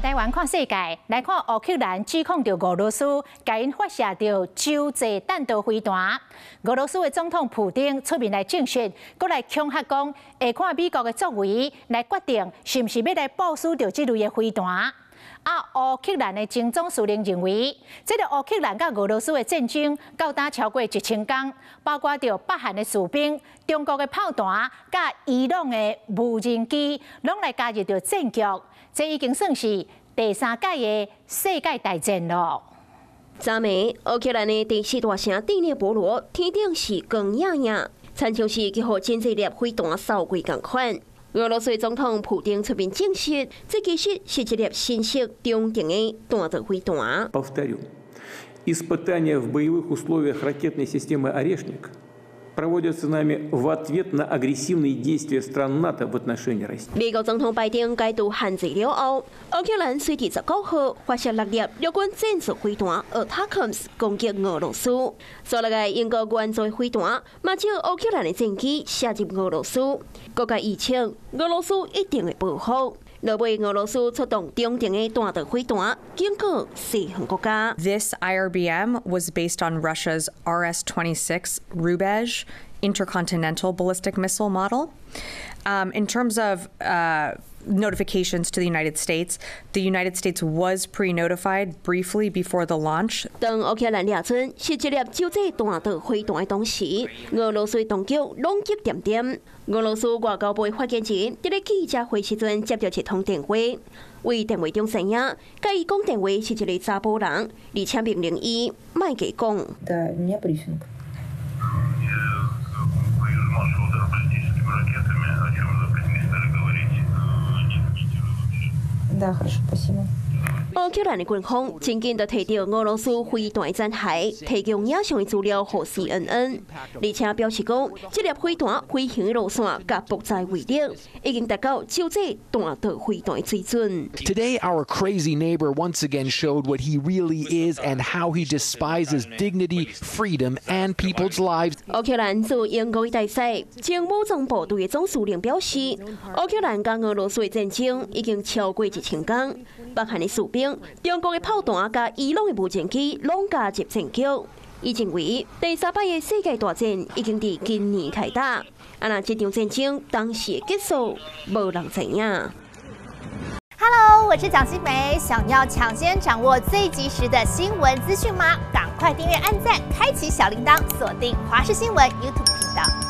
台湾看世界，来看乌克兰指控着俄罗斯甲因发射着洲际弹道飞弹。俄罗斯的总统普京出面来证实，搁来恐吓讲，会看美国的作为来决定是毋是要来部署着这类的飞弹。乌克兰的前总司令认为，这个乌克兰甲俄罗斯的战争到达超过1000天，包括着北韩的士兵、中国的炮弹、甲伊朗的无人机，拢来加入着战局。这已经算是第3届的世界大战咯。昨暝，乌克兰的第4大城第聂伯罗天顶是光影影，亲像是去互真济粒飞弹扫过同款。俄罗斯总统普京出面证实，这其实是一粒新式中程的弹道飞弹。Повторю, испытания в боевых условиях ракетной системы «Орешник» проводятся нами в ответ на агрессивные действия стран НАТО в отношении России. 美国总统拜登解除限制了后，乌克兰随伫19号发射6粒陆军战术飞弹 ATACMS 攻击俄罗斯。所落个英国援助飞弹，嘛照乌克兰的战机射入俄罗斯，国家预测俄罗斯一定会报复。落尾，俄罗斯出动中程的弹道飞弹，警告西方国家。This IRBM was based on Russia's RS-26 Rubezh intercontinental ballistic missile model. In terms of notifications to the United States was pre-notified briefly before the launch. 当乌克兰掠准是一粒洲际弹道飞弹的同时，俄罗斯当局拢急点点。俄罗斯外交部发言人伫咧记者会时阵接到一通电话，为电话中声音，甲伊讲电话是一个查甫人，而且命令伊莫加讲。Да, у меня брифинг. Да, хорошо, спасибо. 乌克兰的军方真紧就摕到俄罗斯飞弹的残骸，提供影像的资料给 CNN， 而且表示讲，这粒飞弹飞行的路线甲布载位置已经达到洲际弹道飞弹的水准。Today, our crazy neighbor once again showed what he really is and how he despises dignity, freedom, and people's lives. 乌克兰驻英国的大使、前武装部队的总司令表示，乌克兰甲俄罗斯的战争已经超过1000天，北韩的士兵。中国的炮弹甲伊朗的无人机拢加入战局，伊认为第3摆的世界大战已经伫今年开打，那这场战争当时的结束，无人知影。Hello， 我是蒋欣梅，想要抢先掌握最及时的新闻资讯吗？赶快订阅、按赞、开启小铃铛，锁定华视新闻 YouTube 频道。